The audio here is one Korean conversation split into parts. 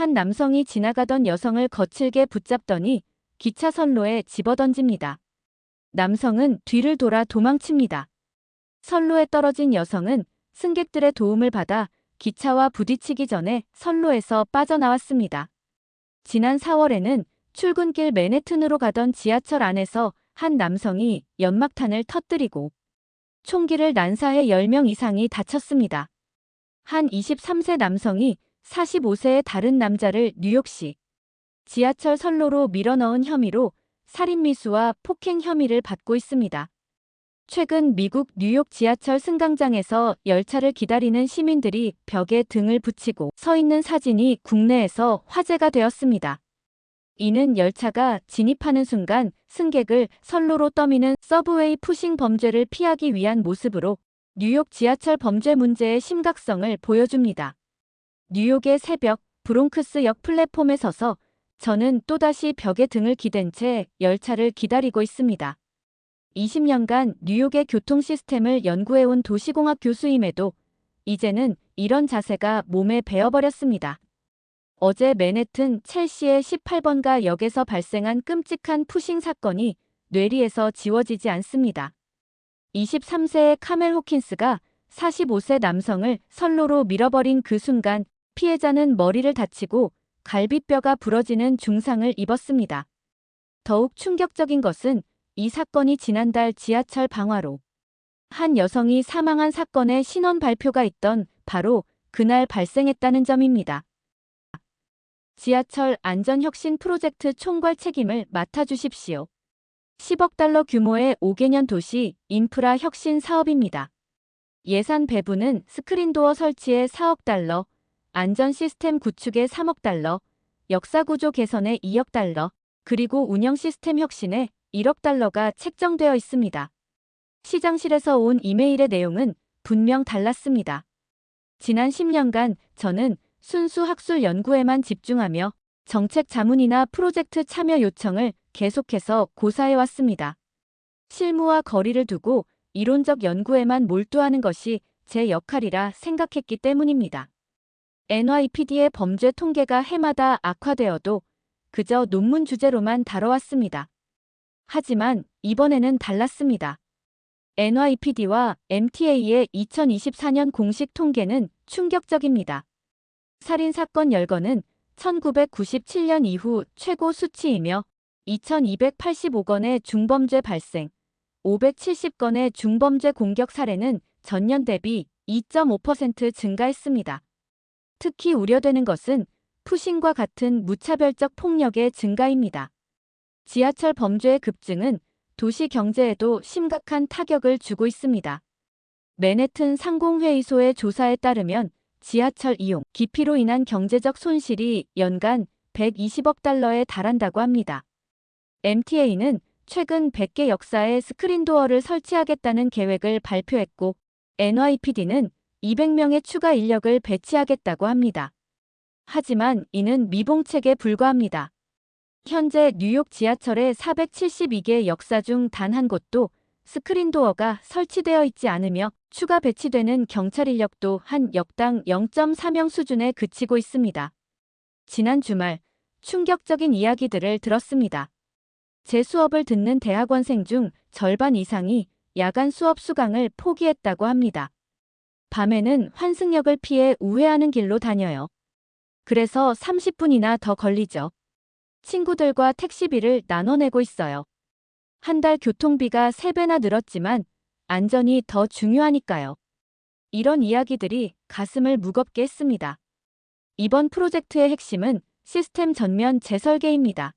한 남성이 지나가던 여성을 거칠게 붙잡더니 기차 선로에 집어던집니다. 남성은 뒤를 돌아 도망칩니다. 선로에 떨어진 여성은 승객들의 도움을 받아 기차와 부딪히기 전에 선로에서 빠져나왔습니다. 지난 4월에는 출근길 맨해튼으로 가던 지하철 안에서 한 남성이 연막탄을 터뜨리고 총기를 난사해 10명 이상이 다쳤습니다. 한 23세 남성이 45세의 다른 남자를 뉴욕시 지하철 선로로 밀어넣은 혐의로 살인미수와 폭행 혐의를 받고 있습니다. 최근 미국 뉴욕 지하철 승강장에서 열차를 기다리는 시민들이 벽에 등을 붙이고 서 있는 사진이 국내에서 화제가 되었습니다. 이는 열차가 진입하는 순간 승객을 선로로 떠미는 서브웨이 푸싱 범죄를 피하기 위한 모습으로 뉴욕 지하철 범죄 문제의 심각성을 보여줍니다. 뉴욕의 새벽 브롱크스역 플랫폼에 서서 저는 또다시 벽에 등을 기댄 채 열차를 기다리고 있습니다. 20년간 뉴욕의 교통 시스템을 연구해온 도시공학 교수임에도 이제는 이런 자세가 몸에 배어버렸습니다. 어제 맨해튼 첼시의 18번가 역에서 발생한 끔찍한 푸싱 사건이 뇌리에서 지워지지 않습니다. 23세의 카멜 호킨스가 45세 남성을 선로로 밀어버린 그 순간 피해자는 머리를 다치고 갈비뼈가 부러지는 중상을 입었습니다. 더욱 충격적인 것은 이 사건이 지난달 지하철 방화로 한 여성이 사망한 사건의 신원 발표가 있던 바로 그날 발생했다는 점입니다. 지하철 안전혁신 프로젝트 총괄 책임을 맡아주십시오. 10억 달러 규모의 5개년 도시 인프라 혁신 사업입니다. 예산 배분은 스크린도어 설치에 4억 달러, 안전 시스템 구축에 3억 달러, 역사구조 개선에 2억 달러, 그리고 운영 시스템 혁신에 1억 달러가 책정되어 있습니다. 시장실에서 온 이메일의 내용은 분명 달랐습니다. 지난 10년간 저는 순수 학술 연구에만 집중하며 정책 자문이나 프로젝트 참여 요청을 계속해서 고사해왔습니다. 실무와 거리를 두고 이론적 연구에만 몰두하는 것이 제 역할이라 생각했기 때문입니다. NYPD의 범죄 통계가 해마다 악화되어도 그저 논문 주제로만 다뤄왔습니다. 하지만 이번에는 달랐습니다. NYPD와 MTA의 2024년 공식 통계는 충격적입니다. 살인사건 열건은 1997년 이후 최고 수치이며 2285건의 중범죄 발생, 570건의 중범죄 공격 사례는 전년 대비 2.5% 증가했습니다. 특히 우려되는 것은 푸싱과 같은 무차별적 폭력의 증가입니다. 지하철 범죄의 급증은 도시 경제에도 심각한 타격을 주고 있습니다. 맨해튼 상공회의소의 조사에 따르면 지하철 이용 기피로 인한 경제적 손실이 연간 120억 달러에 달한다고 합니다. MTA는 최근 100개 역사에 스크린도어를 설치하겠다는 계획을 발표했고 NYPD는 200명의 추가 인력을 배치하겠다고 합니다. 하지만 이는 미봉책에 불과합니다. 현재 뉴욕 지하철의 472개 역사 중 단 한 곳도 스크린도어가 설치되어 있지 않으며 추가 배치되는 경찰 인력도 한 역당 0.4명 수준에 그치고 있습니다. 지난 주말 충격적인 이야기들을 들었습니다. 제 수업을 듣는 대학원생 중 절반 이상이 야간 수업 수강을 포기했다고 합니다. 밤에는 환승역을 피해 우회하는 길로 다녀요. 그래서 30분이나 더 걸리죠. 친구들과 택시비를 나눠내고 있어요. 한 달 교통비가 3배나 늘었지만 안전이 더 중요하니까요. 이런 이야기들이 가슴을 무겁게 했습니다. 이번 프로젝트의 핵심은 시스템 전면 재설계입니다.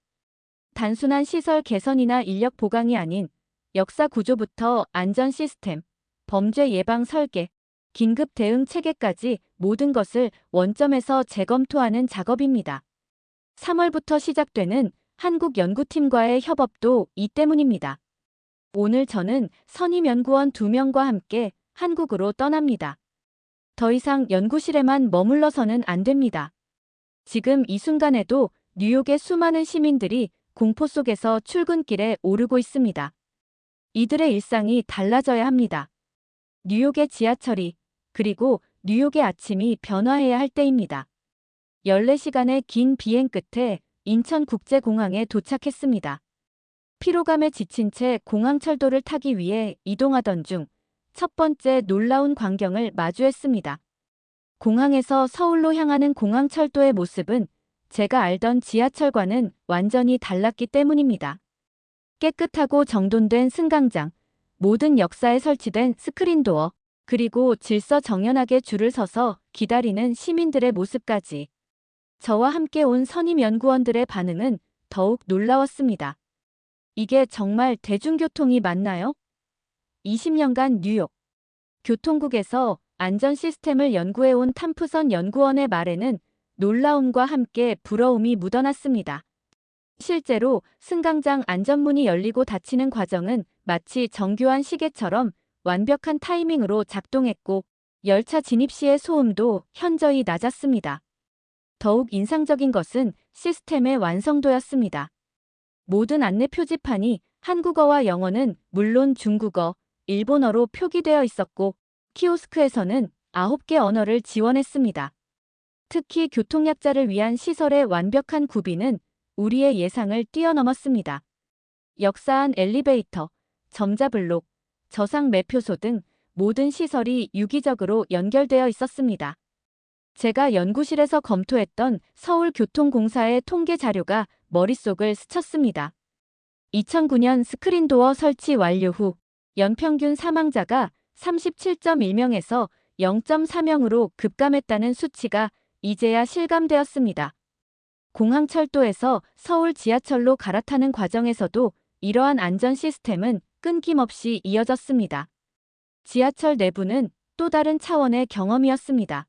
단순한 시설 개선이나 인력 보강이 아닌 역사 구조부터 안전 시스템, 범죄 예방 설계, 긴급 대응 체계까지 모든 것을 원점에서 재검토하는 작업입니다. 3월부터 시작되는 한국 연구팀과의 협업도 이 때문입니다. 오늘 저는 선임 연구원 2명과 함께 한국으로 떠납니다. 더 이상 연구실에만 머물러서는 안 됩니다. 지금 이 순간에도 뉴욕의 수많은 시민들이 공포 속에서 출근길에 오르고 있습니다. 이들의 일상이 달라져야 합니다. 뉴욕의 지하철이, 그리고 뉴욕의 아침이 변화해야 할 때입니다. 14시간의 긴 비행 끝에 인천국제공항에 도착했습니다. 피로감에 지친 채 공항철도를 타기 위해 이동하던 중 첫 번째 놀라운 광경을 마주했습니다. 공항에서 서울로 향하는 공항철도의 모습은 제가 알던 지하철과는 완전히 달랐기 때문입니다. 깨끗하고 정돈된 승강장, 모든 역사에 설치된 스크린도어, 그리고 질서정연하게 줄을 서서 기다리는 시민들의 모습까지. 저와 함께 온 선임 연구원들의 반응은 더욱 놀라웠습니다. 이게 정말 대중교통이 맞나요? 20년간 뉴욕 교통국에서 안전 시스템을 연구해온 탐프선 연구원의 말에는 놀라움과 함께 부러움이 묻어났습니다. 실제로 승강장 안전문이 열리고 닫히는 과정은 마치 정교한 시계처럼 완벽한 타이밍으로 작동했고, 열차 진입 시의 소음도 현저히 낮았습니다. 더욱 인상적인 것은 시스템의 완성도였습니다. 모든 안내 표지판이 한국어와 영어는 물론 중국어, 일본어로 표기되어 있었고, 키오스크에서는 9개 언어를 지원했습니다. 특히 교통약자를 위한 시설의 완벽한 구비는 우리의 예상을 뛰어넘었습니다. 역사한 엘리베이터, 점자블록, 저상 매표소 등 모든 시설이 유기적으로 연결되어 있었습니다. 제가 연구실에서 검토했던 서울교통공사의 통계 자료가 머릿속을 스쳤습니다. 2009년 스크린도어 설치 완료 후 연평균 사망자가 37.1명에서 0.4명으로 급감했다는 수치가 이제야 실감되었습니다. 공항철도에서 서울 지하철로 갈아타는 과정에서도 이러한 안전 시스템은 끊김없이 이어졌습니다. 지하철 내부는 또 다른 차원의 경험이었습니다.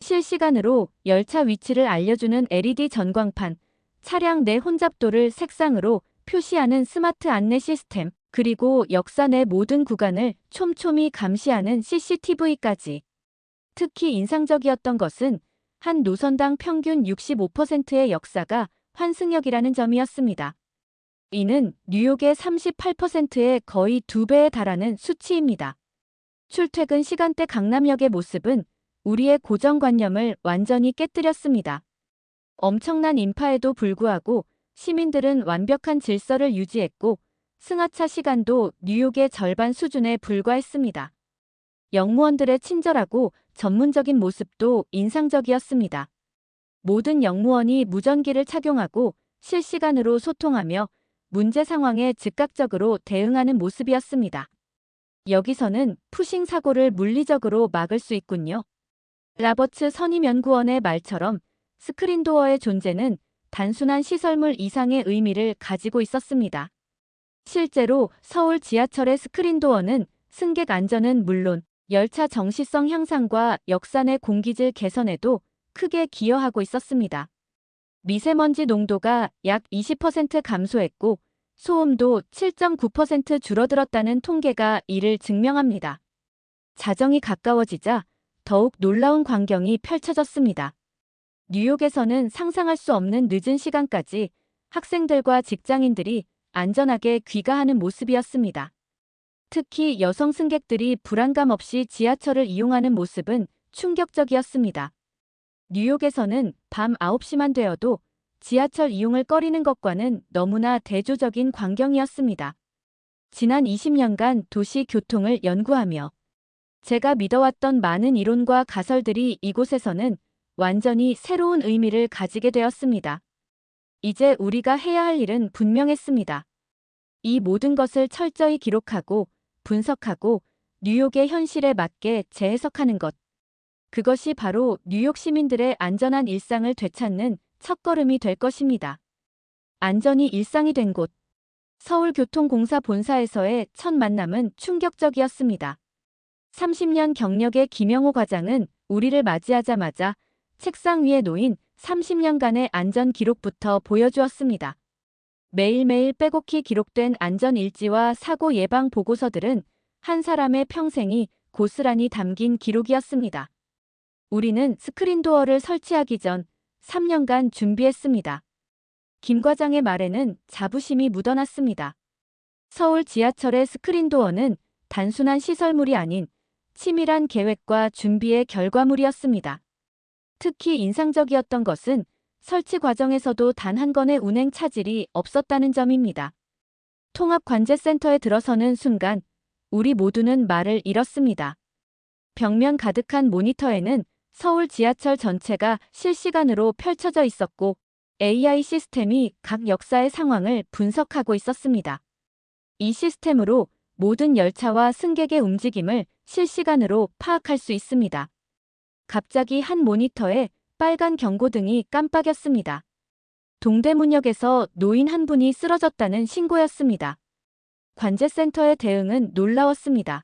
실시간으로 열차 위치를 알려주는 LED 전광판, 차량 내 혼잡도를 색상으로 표시하는 스마트 안내 시스템, 그리고 역사 내 모든 구간을 촘촘히 감시하는 CCTV까지. 특히 인상적이었던 것은 한 노선당 평균 65%의 역사가 환승역이라는 점이었습니다. 이는 뉴욕의 38%의 거의 2배에 달하는 수치입니다. 출퇴근 시간대 강남역의 모습은 우리의 고정관념을 완전히 깨뜨렸습니다. 엄청난 인파에도 불구하고 시민들은 완벽한 질서를 유지했고, 승하차 시간도 뉴욕의 절반 수준에 불과했습니다. 역무원들의 친절하고 전문적인 모습도 인상적이었습니다. 모든 역무원이 무전기를 착용하고 실시간으로 소통하며 문제 상황에 즉각적으로 대응하는 모습이었습니다. 여기서는 푸싱 사고를 물리적으로 막을 수 있군요. 라버츠 선임연구원의 말처럼 스크린도어의 존재는 단순한 시설물 이상의 의미를 가지고 있었습니다. 실제로 서울 지하철의 스크린도어는 승객 안전은 물론 열차 정시성 향상과 역사 내 공기질 개선에도 크게 기여하고 있었습니다. 미세먼지 농도가 약 20% 감소했고 소음도 7.9% 줄어들었다는 통계가 이를 증명합니다. 자정이 가까워지자 더욱 놀라운 광경이 펼쳐졌습니다. 뉴욕에서는 상상할 수 없는 늦은 시간까지 학생들과 직장인들이 안전하게 귀가하는 모습이었습니다. 특히 여성 승객들이 불안감 없이 지하철을 이용하는 모습은 충격적이었습니다. 뉴욕에서는 밤 9시만 되어도 지하철 이용을 꺼리는 것과는 너무나 대조적인 광경이었습니다. 지난 20년간 도시 교통을 연구하며 제가 믿어왔던 많은 이론과 가설들이 이곳에서는 완전히 새로운 의미를 가지게 되었습니다. 이제 우리가 해야 할 일은 분명했습니다. 이 모든 것을 철저히 기록하고 분석하고 뉴욕의 현실에 맞게 재해석하는 것. 그것이 바로 뉴욕 시민들의 안전한 일상을 되찾는 첫걸음이 될 것입니다. 안전이 일상이 된 곳. 서울교통공사 본사에서의 첫 만남은 충격적이었습니다. 30년 경력의 김영호 과장은 우리를 맞이하자마자 책상 위에 놓인 30년간의 안전 기록부터 보여주었습니다. 매일매일 빼곡히 기록된 안전일지와 사고 예방 보고서들은 한 사람의 평생이 고스란히 담긴 기록이었습니다. 우리는 스크린도어를 설치하기 전 3년간 준비했습니다. 김 과장의 말에는 자부심이 묻어났습니다. 서울 지하철의 스크린도어는 단순한 시설물이 아닌 치밀한 계획과 준비의 결과물이었습니다. 특히 인상적이었던 것은 설치 과정에서도 단 한 건의 운행 차질이 없었다는 점입니다. 통합관제센터에 들어서는 순간 우리 모두는 말을 잃었습니다. 벽면 가득한 모니터에는 서울 지하철 전체가 실시간으로 펼쳐져 있었고 AI 시스템이 각 역사의 상황을 분석하고 있었습니다. 이 시스템으로 모든 열차와 승객의 움직임을 실시간으로 파악할 수 있습니다. 갑자기 한 모니터에 빨간 경고등이 깜빡였습니다. 동대문역에서 노인 한 분이 쓰러졌다는 신고였습니다. 관제센터의 대응은 놀라웠습니다.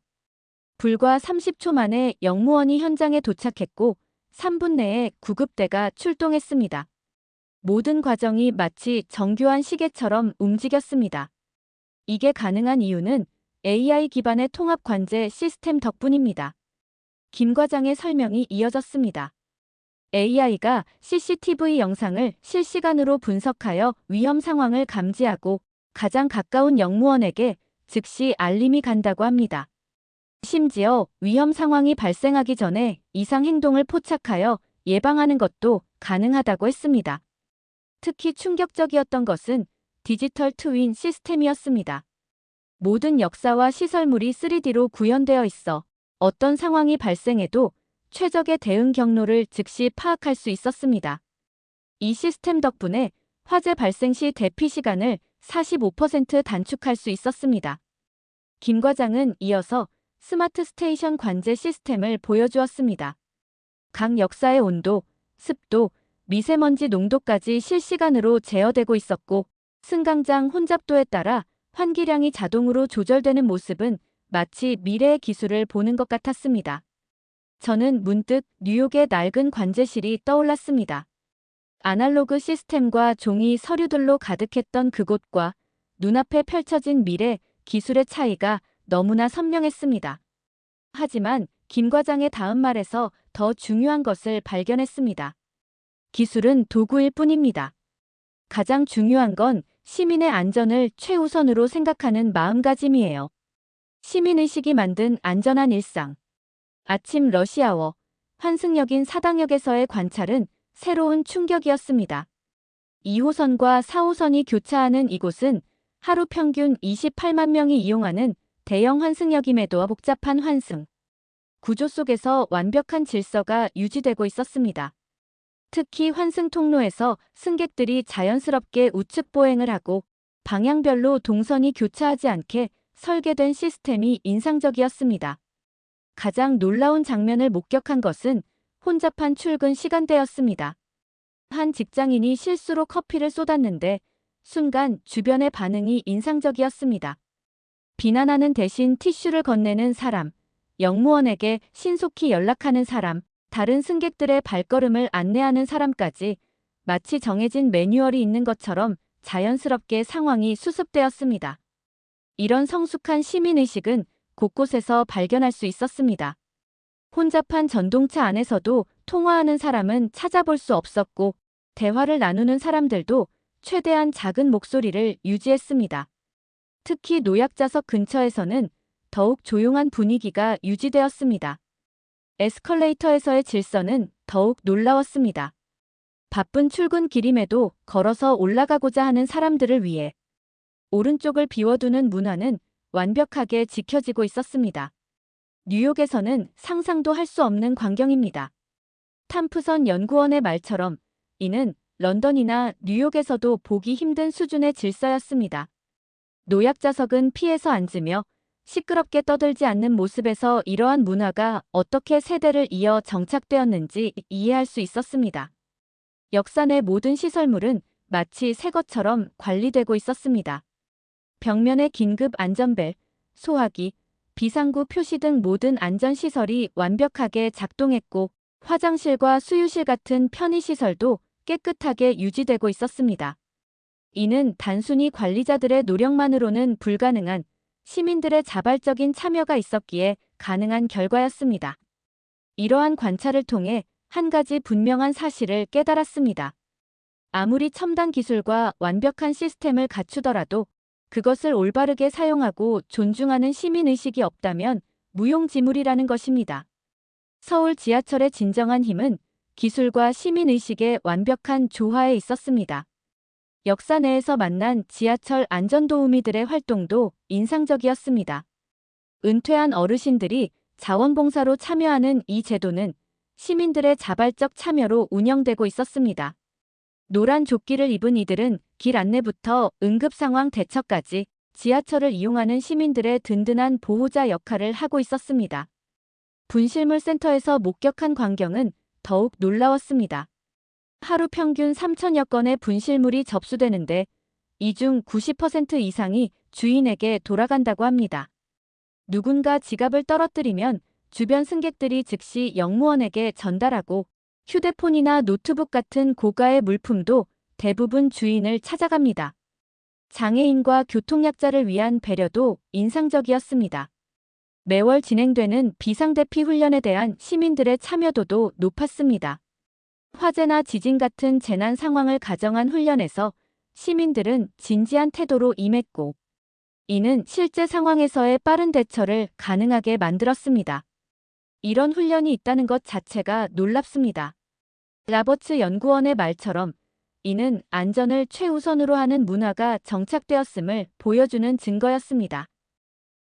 불과 30초 만에 영무원이 현장에 도착했고 3분 내에 구급대가 출동했습니다. 모든 과정이 마치 정교한 시계처럼 움직였습니다. 이게 가능한 이유는 AI 기반의 통합관제 시스템 덕분입니다. 김 과장의 설명이 이어졌습니다. AI가 CCTV 영상을 실시간으로 분석하여 위험 상황을 감지하고 가장 가까운 영무원에게 즉시 알림이 간다고 합니다. 심지어 위험 상황이 발생하기 전에 이상 행동을 포착하여 예방하는 것도 가능하다고 했습니다. 특히 충격적이었던 것은 디지털 트윈 시스템이었습니다. 모든 역사와 시설물이 3D로 구현되어 있어 어떤 상황이 발생해도 최적의 대응 경로를 즉시 파악할 수 있었습니다. 이 시스템 덕분에 화재 발생 시 대피 시간을 45% 단축할 수 있었습니다. 김 과장은 이어서 스마트 스테이션 관제 시스템을 보여주었습니다. 각 역사의 온도, 습도, 미세먼지 농도까지 실시간으로 제어되고 있었고 승강장 혼잡도에 따라 환기량이 자동으로 조절되는 모습은 마치 미래의 기술을 보는 것 같았습니다. 저는 문득 뉴욕의 낡은 관제실이 떠올랐습니다. 아날로그 시스템과 종이 서류들로 가득했던 그곳과 눈앞에 펼쳐진 미래, 기술의 차이가 너무나 선명했습니다. 하지만 김 과장의 다음 말에서 더 중요한 것을 발견했습니다. 기술은 도구일 뿐입니다. 가장 중요한 건 시민의 안전을 최우선으로 생각하는 마음가짐이에요. 시민의식이 만든 안전한 일상. 아침 러시아워, 환승역인 사당역에서의 관찰은 새로운 충격이었습니다. 2호선과 4호선이 교차하는 이곳은 하루 평균 28만 명이 이용하는 대형 환승역임에도 복잡한 환승 구조 속에서 완벽한 질서가 유지되고 있었습니다. 특히 환승 통로에서 승객들이 자연스럽게 우측 보행을 하고 방향별로 동선이 교차하지 않게 설계된 시스템이 인상적이었습니다. 가장 놀라운 장면을 목격한 것은 혼잡한 출근 시간대였습니다. 한 직장인이 실수로 커피를 쏟았는데 순간 주변의 반응이 인상적이었습니다. 비난하는 대신 티슈를 건네는 사람, 영무원에게 신속히 연락하는 사람, 다른 승객들의 발걸음을 안내하는 사람까지 마치 정해진 매뉴얼이 있는 것처럼 자연스럽게 상황이 수습되었습니다. 이런 성숙한 시민의식은 곳곳에서 발견할 수 있었습니다. 혼잡한 전동차 안에서도 통화하는 사람은 찾아볼 수 없었고 대화를 나누는 사람들도 최대한 작은 목소리를 유지했습니다. 특히 노약자석 근처에서는 더욱 조용한 분위기가 유지되었습니다. 에스컬레이터에서의 질서는 더욱 놀라웠습니다. 바쁜 출근길임에도 걸어서 올라가고자 하는 사람들을 위해 오른쪽을 비워두는 문화는 완벽하게 지켜지고 있었습니다. 뉴욕에서는 상상도 할 수 없는 광경입니다. 탐프선 연구원의 말처럼 이는 런던이나 뉴욕에서도 보기 힘든 수준의 질서였습니다. 노약자석은 피해서 앉으며 시끄럽게 떠들지 않는 모습에서 이러한 문화가 어떻게 세대를 이어 정착되었는지 이해할 수 있었습니다. 역사 내 모든 시설물은 마치 새 것처럼 관리되고 있었습니다. 벽면의 긴급 안전벨, 소화기, 비상구 표시 등 모든 안전시설이 완벽하게 작동했고 화장실과 수유실 같은 편의시설도 깨끗하게 유지되고 있었습니다. 이는 단순히 관리자들의 노력만으로는 불가능한 시민들의 자발적인 참여가 있었기에 가능한 결과였습니다. 이러한 관찰을 통해 한 가지 분명한 사실을 깨달았습니다. 아무리 첨단 기술과 완벽한 시스템을 갖추더라도 그것을 올바르게 사용하고 존중하는 시민의식이 없다면 무용지물이라는 것입니다. 서울 지하철의 진정한 힘은 기술과 시민의식의 완벽한 조화에 있었습니다. 역사 내에서 만난 지하철 안전도우미들의 활동도 인상적이었습니다. 은퇴한 어르신들이 자원봉사로 참여하는 이 제도는 시민들의 자발적 참여로 운영되고 있었습니다. 노란 조끼를 입은 이들은 길 안내부터 응급상황 대처까지 지하철을 이용하는 시민들의 든든한 보호자 역할을 하고 있었습니다. 분실물 센터에서 목격한 광경은 더욱 놀라웠습니다. 하루 평균 3천여 건의 분실물이 접수되는데 이 중 90% 이상이 주인에게 돌아간다고 합니다. 누군가 지갑을 떨어뜨리면 주변 승객들이 즉시 영무원에게 전달하고 휴대폰이나 노트북 같은 고가의 물품도 대부분 주인을 찾아갑니다. 장애인과 교통약자를 위한 배려도 인상적이었습니다. 매월 진행되는 비상대피 훈련에 대한 시민들의 참여도도 높았습니다. 화재나 지진 같은 재난 상황을 가정한 훈련에서 시민들은 진지한 태도로 임했고, 이는 실제 상황에서의 빠른 대처를 가능하게 만들었습니다. 이런 훈련이 있다는 것 자체가 놀랍습니다. 라버츠 연구원의 말처럼 이는 안전을 최우선으로 하는 문화가 정착되었음을 보여주는 증거였습니다.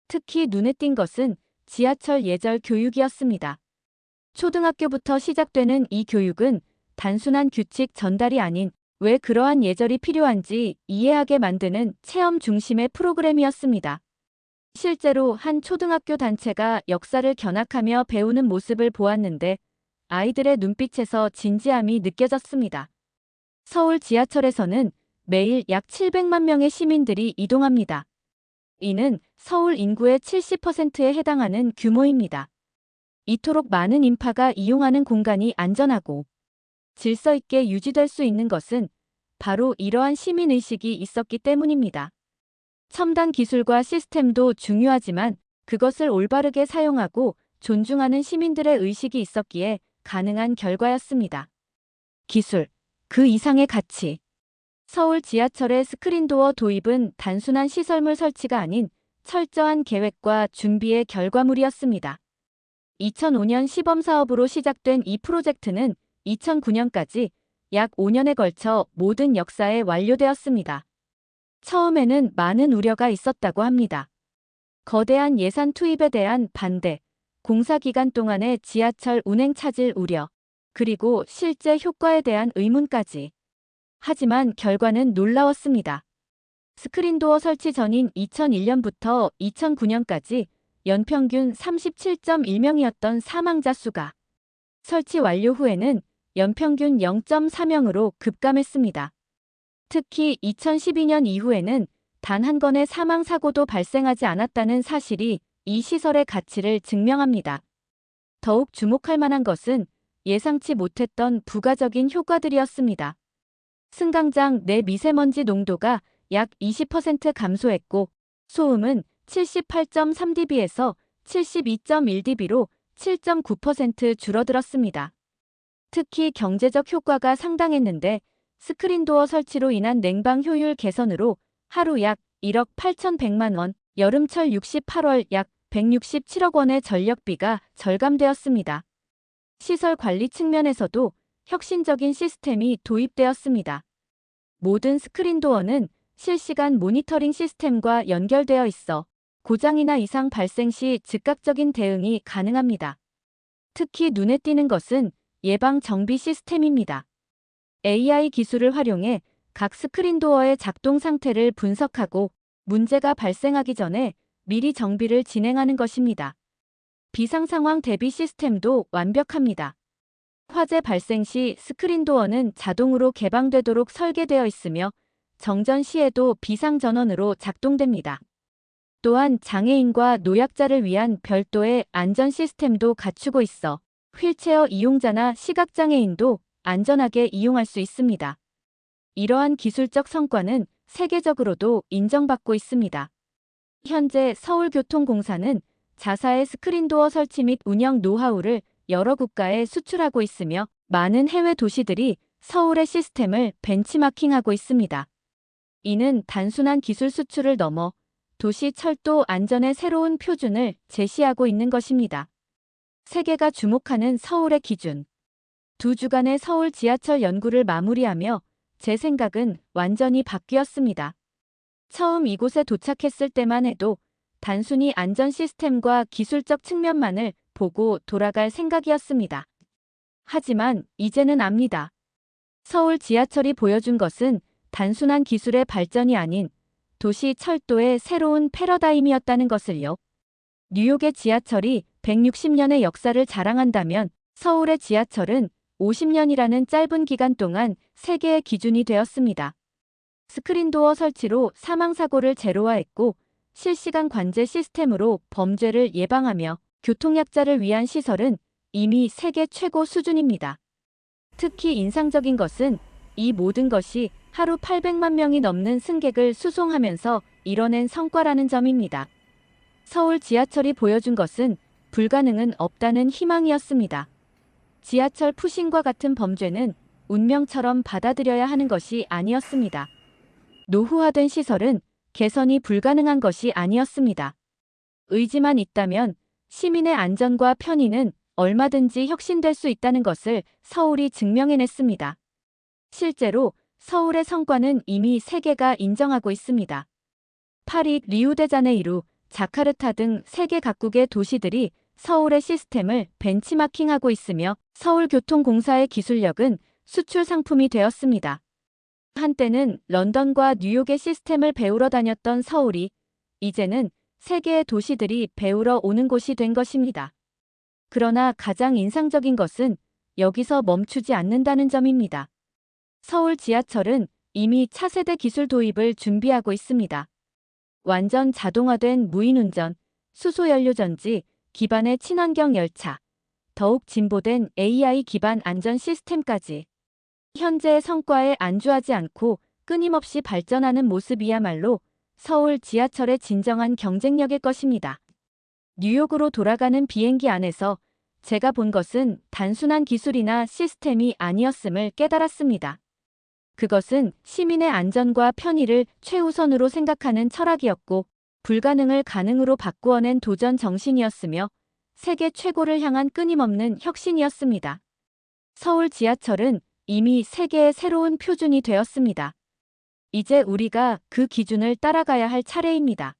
특히 눈에 띈 것은 지하철 예절 교육이었습니다. 초등학교부터 시작되는 이 교육은 단순한 규칙 전달이 아닌 왜 그러한 예절이 필요한지 이해하게 만드는 체험 중심의 프로그램이었습니다. 실제로 한 초등학교 단체가 역사를 견학하며 배우는 모습을 보았는데 아이들의 눈빛에서 진지함이 느껴졌습니다. 서울 지하철에서는 매일 약 700만 명의 시민들이 이동합니다. 이는 서울 인구의 70%에 해당하는 규모입니다. 이토록 많은 인파가 이용하는 공간이 안전하고 질서 있게 유지될 수 있는 것은 바로 이러한 시민의식이 있었기 때문입니다. 첨단 기술과 시스템도 중요하지만 그것을 올바르게 사용하고 존중하는 시민들의 의식이 있었기에 가능한 결과였습니다. 기술, 그 이상의 가치. 서울 지하철의 스크린도어 도입은 단순한 시설물 설치가 아닌 철저한 계획과 준비의 결과물이었습니다. 2005년 시범사업으로 시작된 이 프로젝트는 2009년까지 약 5년에 걸쳐 모든 역사에 완료되었습니다. 처음에는 많은 우려가 있었다고 합니다. 거대한 예산 투입에 대한 반대, 공사 기간 동안의 지하철 운행 차질 우려, 그리고 실제 효과에 대한 의문까지. 하지만 결과는 놀라웠습니다. 스크린도어 설치 전인 2001년부터 2009년까지 연평균 37.1명이었던 사망자 수가 설치 완료 후에는 연평균 0.4명으로 급감했습니다. 특히 2012년 이후에는 단 한 건의 사망 사고도 발생하지 않았다는 사실이 이 시설의 가치를 증명합니다. 더욱 주목할 만한 것은 예상치 못했던 부가적인 효과들이었습니다. 승강장 내 미세먼지 농도가 약 20% 감소했고 소음은 78.3dB에서 72.1dB로 7.9% 줄어들었습니다. 특히 경제적 효과가 상당했는데 스크린도어 설치로 인한 냉방 효율 개선으로 하루 약 1억 8,100만 원, 여름철 68월 약 167억 원의 전력비가 절감되었습니다. 시설 관리 측면에서도 혁신적인 시스템이 도입되었습니다. 모든 스크린도어는 실시간 모니터링 시스템과 연결되어 있어 고장이나 이상 발생 시 즉각적인 대응이 가능합니다. 특히 눈에 띄는 것은 예방 정비 시스템입니다. AI 기술을 활용해 각 스크린도어의 작동 상태를 분석하고 문제가 발생하기 전에 미리 정비를 진행하는 것입니다. 비상상황 대비 시스템도 완벽합니다. 화재 발생 시 스크린도어는 자동으로 개방되도록 설계되어 있으며 정전 시에도 비상전원으로 작동됩니다. 또한 장애인과 노약자를 위한 별도의 안전 시스템도 갖추고 있어 휠체어 이용자나 시각장애인도 안전하게 이용할 수 있습니다. 이러한 기술적 성과는 세계적으로도 인정받고 있습니다. 현재 서울교통공사는 자사의 스크린도어 설치 및 운영 노하우를 여러 국가에 수출하고 있으며 많은 해외 도시들이 서울의 시스템을 벤치마킹하고 있습니다. 이는 단순한 기술 수출을 넘어 도시 철도 안전의 새로운 표준을 제시하고 있는 것입니다. 세계가 주목하는 서울의 기준. 2주간의 서울 지하철 연구를 마무리하며 제 생각은 완전히 바뀌었습니다. 처음 이곳에 도착했을 때만 해도 단순히 안전 시스템과 기술적 측면만을 보고 돌아갈 생각이었습니다. 하지만 이제는 압니다. 서울 지하철이 보여준 것은 단순한 기술의 발전이 아닌 도시 철도의 새로운 패러다임이었다는 것을요. 뉴욕의 지하철이 160년의 역사를 자랑한다면 서울의 지하철은 50년이라는 짧은 기간 동안 세계의 기준이 되었습니다. 스크린도어 설치로 사망사고를 제로화했고 실시간 관제 시스템으로 범죄를 예방하며 교통약자를 위한 시설은 이미 세계 최고 수준입니다. 특히 인상적인 것은 이 모든 것이 하루 800만 명이 넘는 승객을 수송하면서 이뤄낸 성과라는 점입니다. 서울 지하철이 보여준 것은 불가능은 없다는 희망이었습니다. 지하철 푸싱과 같은 범죄는 운명처럼 받아들여야 하는 것이 아니었습니다. 노후화된 시설은 개선이 불가능한 것이 아니었습니다. 의지만 있다면 시민의 안전과 편의는 얼마든지 혁신될 수 있다는 것을 서울이 증명해냈습니다. 실제로 서울의 성과는 이미 세계가 인정하고 있습니다. 파리, 리우데자네이루, 자카르타 등 세계 각국의 도시들이 서울의 시스템을 벤치마킹하고 있으며 서울교통공사의 기술력은 수출 상품이 되었습니다. 한때는 런던과 뉴욕의 시스템을 배우러 다녔던 서울이 이제는 세계의 도시들이 배우러 오는 곳이 된 것입니다. 그러나 가장 인상적인 것은 여기서 멈추지 않는다는 점입니다. 서울 지하철은 이미 차세대 기술 도입을 준비하고 있습니다. 완전 자동화된 무인운전, 수소연료전지 기반의 친환경 열차, 더욱 진보된 AI 기반 안전 시스템까지 현재의 성과에 안주하지 않고 끊임없이 발전하는 모습이야말로 서울 지하철의 진정한 경쟁력일 것입니다. 뉴욕으로 돌아가는 비행기 안에서 제가 본 것은 단순한 기술이나 시스템이 아니었음을 깨달았습니다. 그것은 시민의 안전과 편의를 최우선으로 생각하는 철학이었고 불가능을 가능으로 바꾸어낸 도전 정신이었으며 세계 최고를 향한 끊임없는 혁신이었습니다. 서울 지하철은 이미 세계의 새로운 표준이 되었습니다. 이제 우리가 그 기준을 따라가야 할 차례입니다.